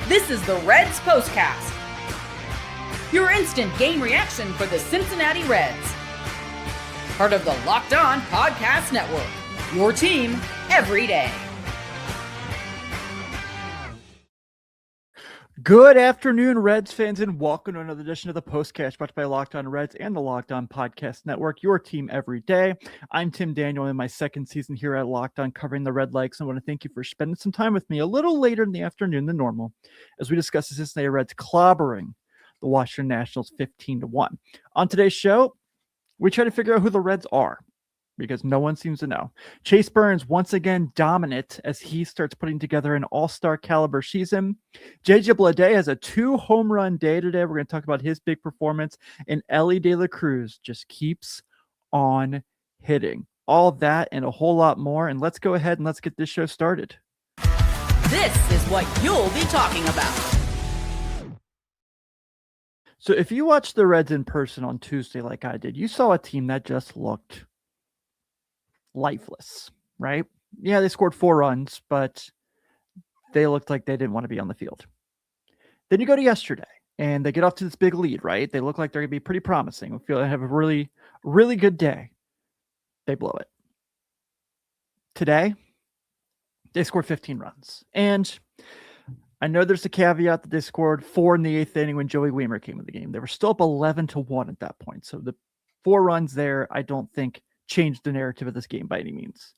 This is the Reds POSTCAST, your instant game reaction for the Cincinnati Reds. Part of the Locked On Podcast Network, your team every day. Good afternoon, Reds fans, and welcome to another edition of the POSTCAST brought to you by Locked On Reds and the Locked On Podcast Network, your team every day. I'm Tim Daniel in my second season here at Locked On covering the Red Legs. I want to thank you for spending some time with me a little later in the afternoon than normal as we discuss the Cincinnati Reds clobbering the Washington Nationals 15-1. On today's show, we try to figure out who the Reds are, because no one seems to know. Chase Burns once again dominant as he starts putting together an all-star caliber season. Bleday has a 2-home run day today. We're going to talk about his big performance. And Elly De La Cruz just keeps on hitting. All that and a whole lot more. And let's go ahead and let's get this show started. This is what you'll be talking about. So if you watched the Reds in person on Tuesday like I did, you saw a team that just looked lifeless, right? Yeah, they scored 4 runs, but they looked like they didn't want to be on the field. Then you go to yesterday, and they get off to this big lead, right? They look like they're going to be pretty promising. We feel they have a really, really good day. They blow it. Today, they scored 15 runs. And I know there's a caveat that they scored 4 in the 8th inning when Joey Weimer came in the game. They were still up 11-1 at that point. So the 4 runs there, I don't think change the narrative of this game by any means.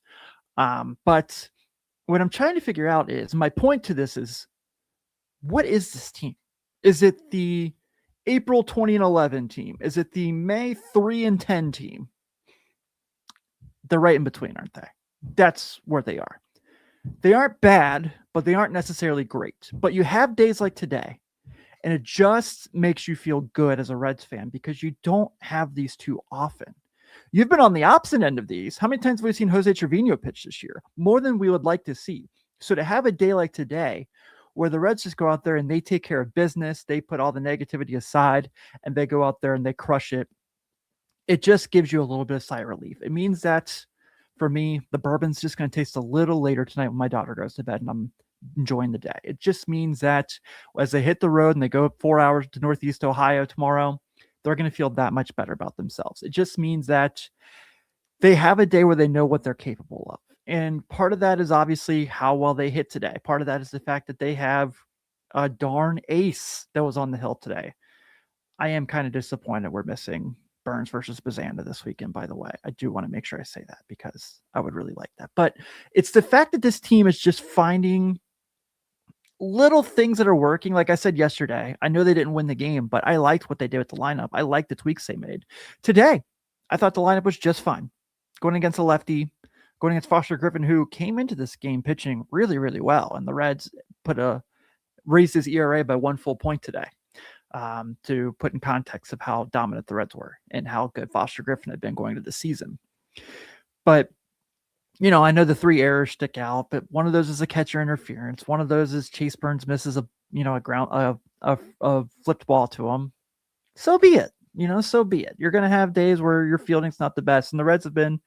But what I'm trying to figure out is, my point to this is, what is this team? Is it the April 2011 team? Is it the May 3-10 team? They're right in between, aren't they? That's where they are. They aren't bad, but they aren't necessarily great. But you have days like today, and it just makes you feel good as a Reds fan because you don't have these too often. You've been on the opposite end of these. How many times have we seen Jose Trevino pitch this year? More than we would like to see. So to have a day like today where the Reds just go out there and they take care of business, they put all the negativity aside, and they go out there and they crush it, it just gives you a little bit of sigh of relief. It means that, for me, the bourbon's just going to taste a little later tonight when my daughter goes to bed and I'm enjoying the day. It just means that as they hit the road and they go 4 hours to Northeast Ohio tomorrow, they're going to feel that much better about themselves. It just means that they have a day where they know what they're capable of. And part of that is obviously how well they hit today. Part of that is the fact that they have a darn ace that was on the hill today. I am kind of disappointed we're missing Burns versus Bazanda this weekend, by the way. I do want to make sure I say that because I would really like that. But it's the fact that this team is just finding little things that are working. Like I said yesterday, I know they didn't win the game, but I liked what they did with the lineup. I liked the tweaks they made. Today, I thought the lineup was just fine. Going against a lefty, going against Foster Griffin, who came into this game pitching really, really well. And the Reds raised his ERA by 1 full point today, to put in context of how dominant the Reds were and how good Foster Griffin had been going to the season. But you know, I know the 3 errors stick out, but one of those is a catcher interference. One of those is Chase Burns misses a flipped ball to him. So be it. So be it. You're going to have days where your fielding's not the best, and the Reds have been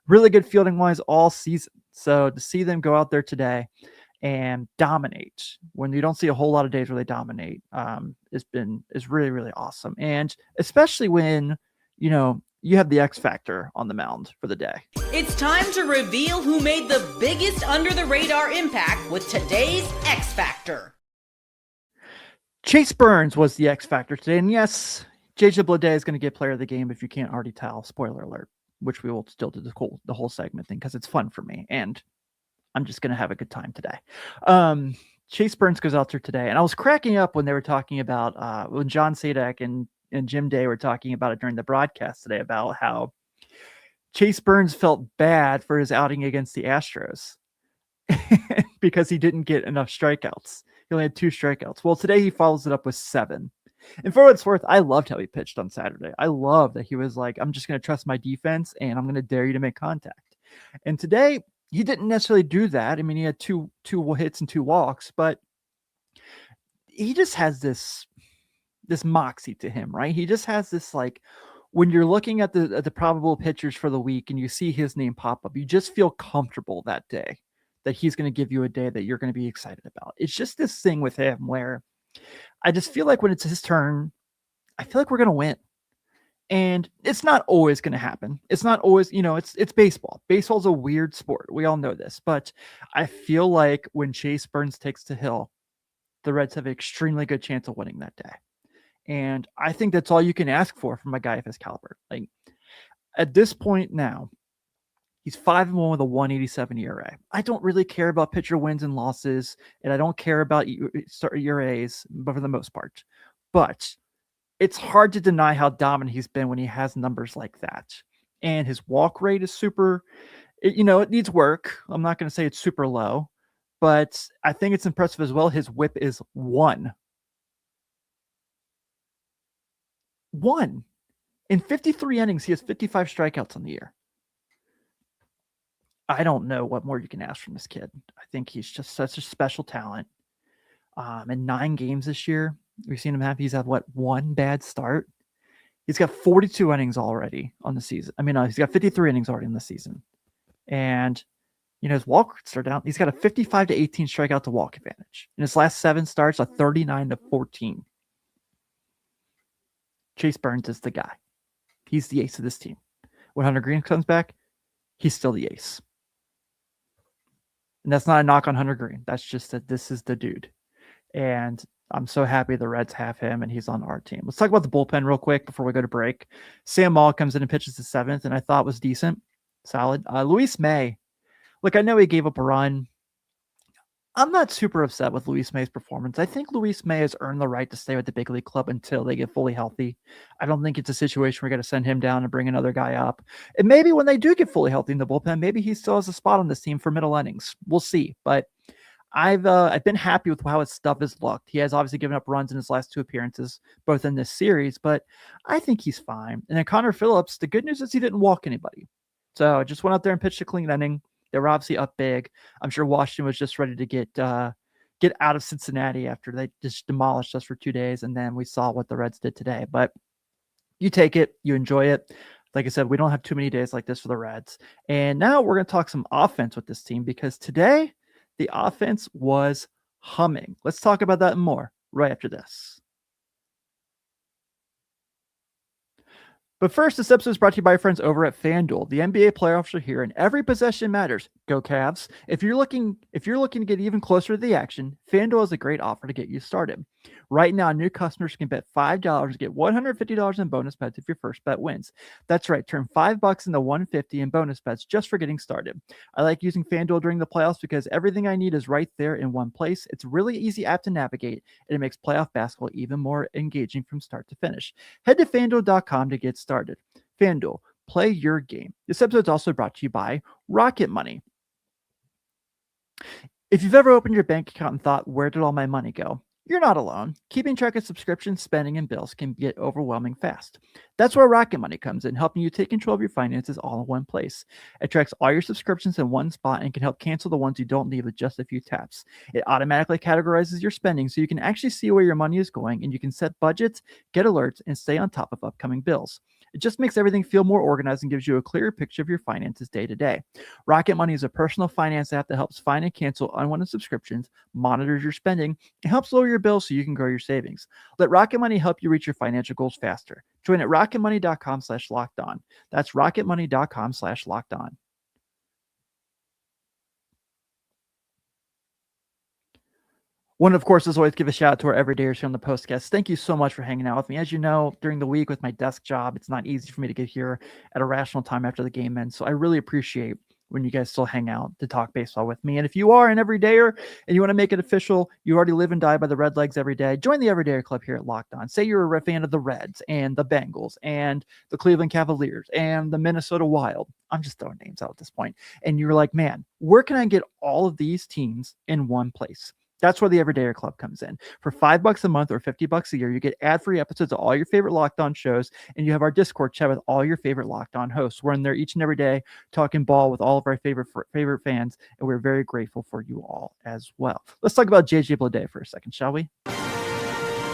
really good fielding wise all season. So to see them go out there today and dominate when you don't see a whole lot of days where they dominate, is really, really awesome. And especially when, you have the X factor on the mound for the day. It's time to reveal who made the biggest under-the-radar impact with today's X Factor. Chase Burns was the X factor today. And yes, Bleday is going to get player of the game if you can't already tell. Spoiler alert, which we will still do the whole segment thing because it's fun for me. And I'm just going to have a good time today. Chase Burns goes out there today. And I was cracking up when they were talking about when John Sadak and Jim Day were talking about it during the broadcast today about how Chase Burns felt bad for his outing against the Astros because he didn't get enough strikeouts. He only had 2 strikeouts. Well, today he follows it up with 7. And for what it's worth, I loved how he pitched on Saturday. I love that he was like, I'm just going to trust my defense and I'm going to dare you to make contact. And today he didn't necessarily do that. I mean, he had two hits and 2 walks, but he just has this moxie to him, right? He just has this, like, when you're looking at the probable pitchers for the week and you see his name pop up, you just feel comfortable that day that he's going to give you a day that you're going to be excited about. It's just this thing with him where I just feel like when it's his turn, I feel like we're going to win. And it's not always going to happen. It's not always, it's baseball. Baseball's a weird sport. We all know this. But I feel like when Chase Burns takes the hill, the Reds have an extremely good chance of winning that day. And I think that's all you can ask for from a guy of his caliber. Like at this point now, he's 5-1 with a 187 ERA. I don't really care about pitcher wins and losses, and I don't care about ERAs, but for the most part. But it's hard to deny how dominant he's been when he has numbers like that. And his walk rate is super, it needs work. I'm not going to say it's super low, but I think it's impressive as well. His whip is 1. 1. In 53 innings, he has 55 strikeouts on the year. I don't know what more you can ask from this kid. I think he's just such a special talent. In 9 games this year, we've seen him he's had one bad start. He's got 42 innings already on the season. He's got 53 innings already in the season. And, his walk rates are down. He's got a 55 to 18 strikeout to walk advantage. In his last 7 starts, a 39 to 14. Chase Burns is the guy. He's the ace of this team. When Hunter Green comes back, he's still the ace. And that's not a knock on Hunter Green. That's just that this is the dude. And I'm so happy the Reds have him and he's on our team. Let's talk about the bullpen real quick before we go to break. Sam Maul comes in and pitches the 7th, and I thought was decent. Solid. Luis May. Look, I know he gave up a run. I'm not super upset with Luis May's performance. I think Luis May has earned the right to stay with the big league club until they get fully healthy. I don't think it's a situation where we're going to send him down and bring another guy up. And maybe when they do get fully healthy in the bullpen, maybe he still has a spot on this team for middle innings. We'll see. But I've been happy with how his stuff has looked. He has obviously given up runs in his last 2 appearances, both in this series, but I think he's fine. And then Connor Phillips, the good news is he didn't walk anybody. So just went out there and pitched a clean inning. They were obviously up big. I'm sure Washington was just ready to get out of Cincinnati after they just demolished us for 2 days. And then we saw what the Reds did today. But you take it, you enjoy it. Like I said, we don't have too many days like this for the Reds. And now we're going to talk some offense with this team because today the offense was humming. Let's talk about that more right after this. But first, this episode is brought to you by our friends over at FanDuel. The NBA playoffs are here, and every possession matters. Go Cavs! If you're looking to get even closer to the action, FanDuel has a great offer to get you started. Right now, new customers can bet $5 and get $150 in bonus bets if your first bet wins. That's right, turn $5 into $150 in bonus bets just for getting started. I like using FanDuel during the playoffs because everything I need is right there in one place. It's a really easy app to navigate, and it makes playoff basketball even more engaging from start to finish. Head to FanDuel.com to get started. FanDuel, play your game. This episode is also brought to you by Rocket Money. If you've ever opened your bank account and thought, where did all my money go? You're not alone. Keeping track of subscriptions, spending, and bills can get overwhelming fast. That's where Rocket Money comes in, helping you take control of your finances all in one place. It tracks all your subscriptions in one spot and can help cancel the ones you don't need with just a few taps. It automatically categorizes your spending so you can actually see where your money is going, and you can set budgets, get alerts, and stay on top of upcoming bills. It just makes everything feel more organized and gives you a clearer picture of your finances day to day. Rocket Money is a personal finance app that helps find and cancel unwanted subscriptions, monitors your spending, and helps lower your bills so you can grow your savings. Let Rocket Money help you reach your financial goals faster. Join at rocketmoney.com/lockedon. That's rocketmoney.com/lockedon. One, of course, is always give a shout out to our everydayers here on the POSTCAST. Thank you so much for hanging out with me. As you know, during the week with my desk job, it's not easy for me to get here at a rational time after the game ends. So I really appreciate when you guys still hang out to talk baseball with me. And if you are an everydayer and you want to make it official, you already live and die by the Red Legs every day, join the Everydayer Club here at Locked On. Say you're a fan of the Reds and the Bengals and the Cleveland Cavaliers and the Minnesota Wild. I'm just throwing names out at this point. And you're like, man, where can I get all of these teams in one place? That's where the Everydayer Club comes in. For $5 a month or $50 a year, you get ad-free episodes of all your favorite Locked On shows, and you have our Discord chat with all your favorite Locked On hosts. We're in there each and every day talking ball with all of our favorite fans, and we're very grateful for you all as well. Let's talk about JJ Bleday for a second, shall we?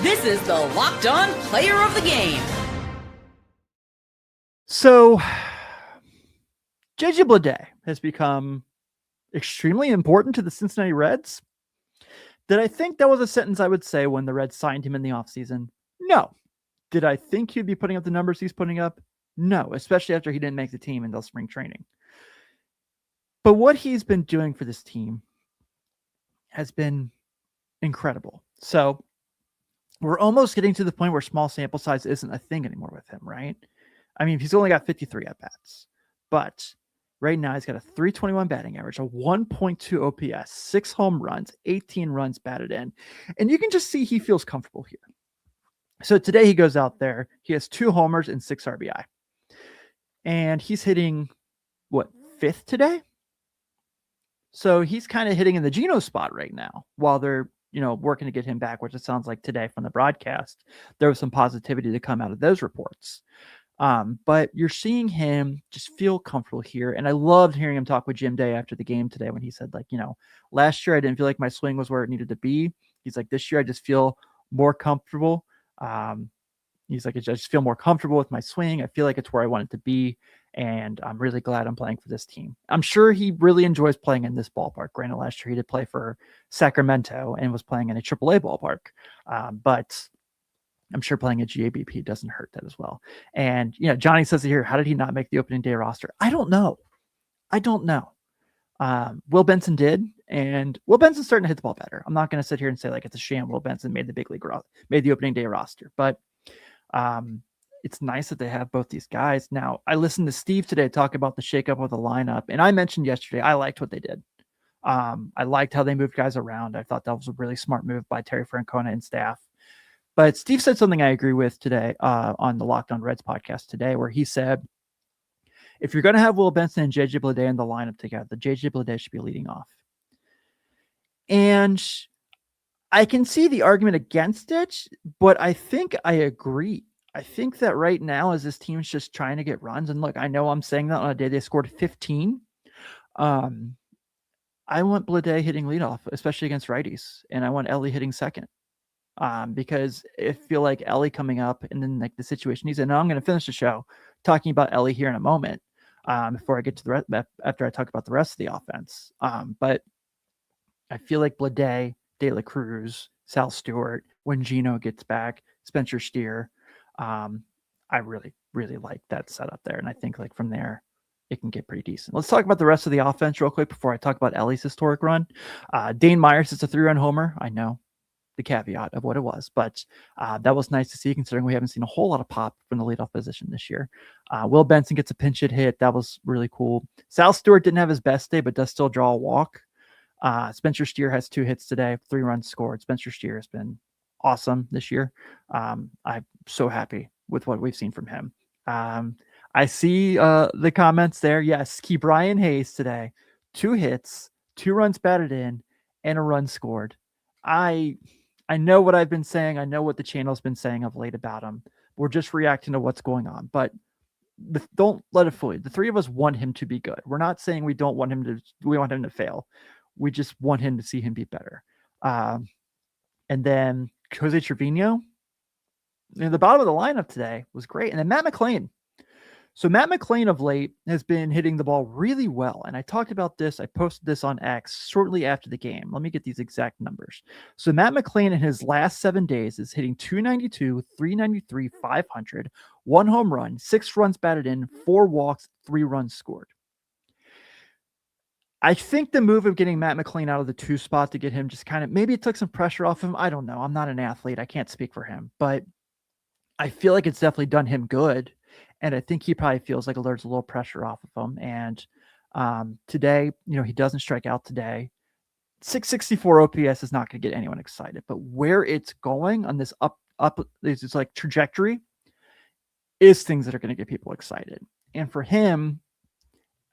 This is the Locked On Player of the Game. So, JJ Bleday has become extremely important to the Cincinnati Reds? Did I think that was a sentence I would say when the Reds signed him in the offseason? No. Did I think he'd be putting up the numbers he's putting up? No, especially after he didn't make the team until spring training. But what he's been doing for this team has been incredible. So we're almost getting to the point where small sample size isn't a thing anymore with him, right? I mean, he's only got 53 at-bats, but right now he's got a 321 batting average, a 1.2 OPS, 6 home runs, 18 runs batted in, and you can just see he feels comfortable here. So today he goes out there, he has 2 homers and 6 RBI, and he's hitting, what, 5th today? So he's kind of hitting in the Geno spot right now while they're, working to get him back, which it sounds like today from the broadcast, there was some positivity to come out of those reports. But you're seeing him just feel comfortable here. And I loved hearing him talk with Jim Day after the game today when he said, like, last year I didn't feel like my swing was where it needed to be. He's like, this year I just feel more comfortable. He's like, I just feel more comfortable with my swing. I feel like it's where I want it to be. And I'm really glad I'm playing for this team. I'm sure he really enjoys playing in this ballpark. Granted, last year he did play for Sacramento and was playing in a AAA ballpark. But I'm sure playing at GABP doesn't hurt that as well. And, Johnny says here, how did he not make the opening day roster? I don't know. Will Benson did, and Will Benson's starting to hit the ball better. I'm not going to sit here and say like it's a sham Will Benson made the opening day roster, but it's nice that they have both these guys. Now, I listened to Steve today talk about the shakeup of the lineup, and I mentioned yesterday I liked what they did. I liked how they moved guys around. I thought that was a really smart move by Terry Francona and staff. But Steve said something I agree with today on the Locked On Reds podcast today, where he said, if you're going to have Will Benson and JJ Bleday in the lineup together, JJ Bleday should be leading off. And I can see the argument against it, but I think I agree. I think that right now, as this team's just trying to get runs, and look, I know I'm saying that on a day they scored 15. I want Bleday hitting leadoff, especially against righties, and I want Elly hitting second. Because I feel like Elly coming up and then like the situation he's in. And I'm going to finish the show talking about Elly here in a moment before I get to the rest, after I talk about the rest of the offense. But I feel like Bleday, De La Cruz, Sal Stewart, when Geno gets back, Spencer Steer, I really, really like that setup there. And I think like from there, it can get pretty decent. Let's talk about the rest of the offense real quick before I talk about Elly's historic run. Dane Myers is a 3-run homer. I know the caveat of what it was, but that was nice to see considering we haven't seen a whole lot of pop from the leadoff position this year. Will Benson gets a pinch hit. That was really cool. Sal Stewart didn't have his best day, but does still draw a walk. Spencer Steer has 2 hits today, 3 runs scored. Spencer Steer has been awesome this year. I'm so happy with what we've seen from him. I see the comments there. Yes, Key Brian Hayes today, 2 hits, 2 runs batted in, and a run scored. I know what I've been saying. I know what the channel's been saying of late about him. We're just reacting to what's going on, but don't let it fool you. The 3 of us want him to be good. We're not saying we want him to fail. We just want him to see him be better. And then Jose Trevino, the bottom of the lineup today was great. And then Matt McLain. So Matt McLain of late has been hitting the ball really well. And I talked about this. I posted this on X shortly after the game. Let me get these exact numbers. So Matt McLain in his last 7 days is hitting 292, 393, 500, 1 home run, 6 runs batted in, 4 walks, 3 runs scored. I think the move of getting Matt McLain out of the 2 spot to get him just kind of, maybe it took some pressure off him. I don't know. I'm not an athlete. I can't speak for him, but I feel like it's definitely done him good. And I think he probably feels like there's a little pressure off of him. And today, he doesn't strike out today. 664 OPS is not going to get anyone excited, but where it's going on this up, it's like trajectory is things that are going to get people excited. And for him,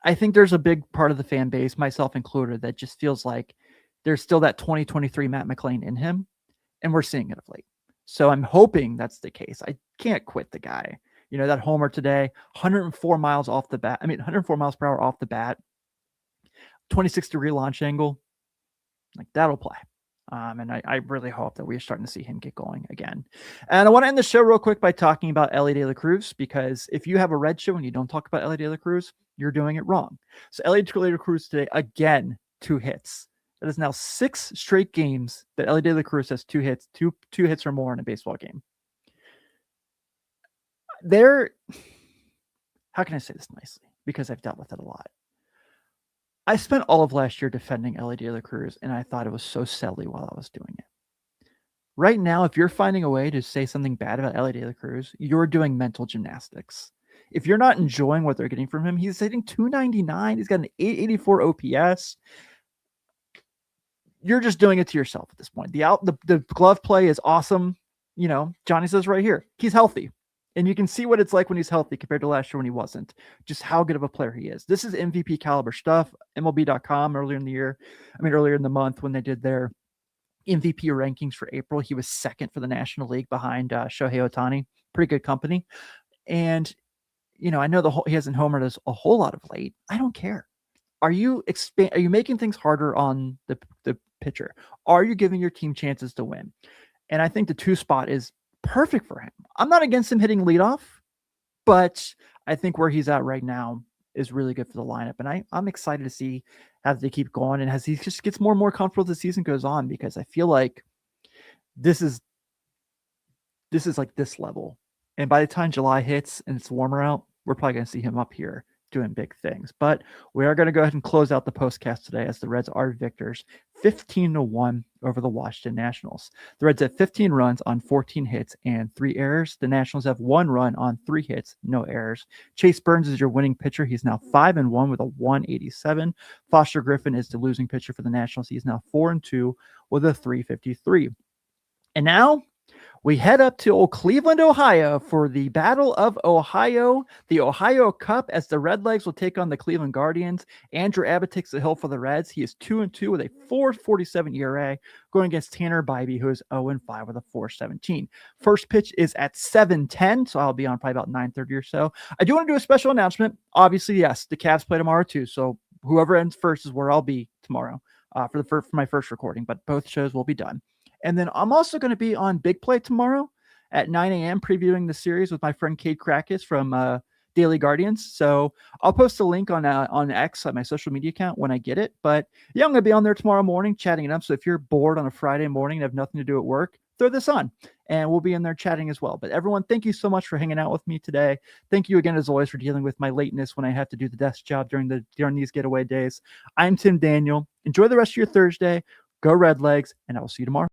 I think there's a big part of the fan base, myself included, that just feels like there's still that 2023 Matt McLain in him. And we're seeing it of late. So I'm hoping that's the case. I can't quit the guy. That homer today, 104 miles off the bat. 104 miles per hour off the bat, 26-degree launch angle. Like that'll play. And I really hope that we're starting to see him get going again. And I want to end the show real quick by talking about Elly De La Cruz, because if you have a Red show and you don't talk about Elly De La Cruz, you're doing it wrong. So Elly De La Cruz today, again, 2 hits. That is now 6 straight games that Elly De La Cruz has 2 hits, two hits or more in a baseball game. How can I say this nicely? Because I've dealt with it a lot. I spent all of last year defending Elly De La Cruz, and I thought it was so silly while I was doing it. Right now, if you're finding a way to say something bad about Elly De La Cruz, you're doing mental gymnastics. If you're not enjoying what they're getting from him, he's hitting 299. He's got an 884 OPS. You're just doing it to yourself at this point. The glove play is awesome. You know, Johnny says right here, he's healthy. And you can see what it's like when he's healthy compared to last year when he wasn't. Just how good of a player he is. This is MVP caliber stuff. MLB.com earlier in the month when they did their MVP rankings for April, he was second for the National League behind Shohei Ohtani. Pretty good company. And, you know, I know he hasn't homered us a whole lot of late. I don't care. Are you making things harder on the pitcher? Are you giving your team chances to win? And I think the 2 spot is perfect for him. I'm not against him hitting leadoff, but I think where he's at right now is really good for the lineup. And I'm excited to see how they keep going and as he just gets more and more comfortable as the season goes on, because I feel like this is like this level. And by the time July hits and it's warmer out, we're probably going to see him up here doing big things. But we are going to go ahead and close out the postcast today as the Reds are victors 15-1 over the Washington Nationals. The Reds have 15 runs on 14 hits and 3 errors. The Nationals have 1 run on 3 hits, no errors. Chase Burns is your winning pitcher. He's now 5-1 with a 187. Foster Griffin is the losing pitcher for the Nationals. He's now 4-2 with a 353. And now we head up to old Cleveland, Ohio for the Battle of Ohio, the Ohio Cup, as the Redlegs will take on the Cleveland Guardians. Andrew Abbott takes the hill for the Reds. He is 2-2 with a 4.47 ERA, going against Tanner Bybee, who is 0-5 with a 4.17. First pitch is at 7:10, so I'll be on probably about 9:30 or so. I do want to do a special announcement. Obviously, yes, the Cavs play tomorrow too, so whoever ends first is where I'll be tomorrow for my first recording, but both shows will be done. And then I'm also going to be on Big Play tomorrow at 9 a.m. previewing the series with my friend Cade Krakus from Daily Guardians. So I'll post a link on X, on my social media account, when I get it. But yeah, I'm going to be on there tomorrow morning chatting it up. So if you're bored on a Friday morning and have nothing to do at work, throw this on and we'll be in there chatting as well. But everyone, thank you so much for hanging out with me today. Thank you again, as always, for dealing with my lateness when I have to do the desk job during these getaway days. I'm Tim Daniel. Enjoy the rest of your Thursday. Go Redlegs, and I will see you tomorrow.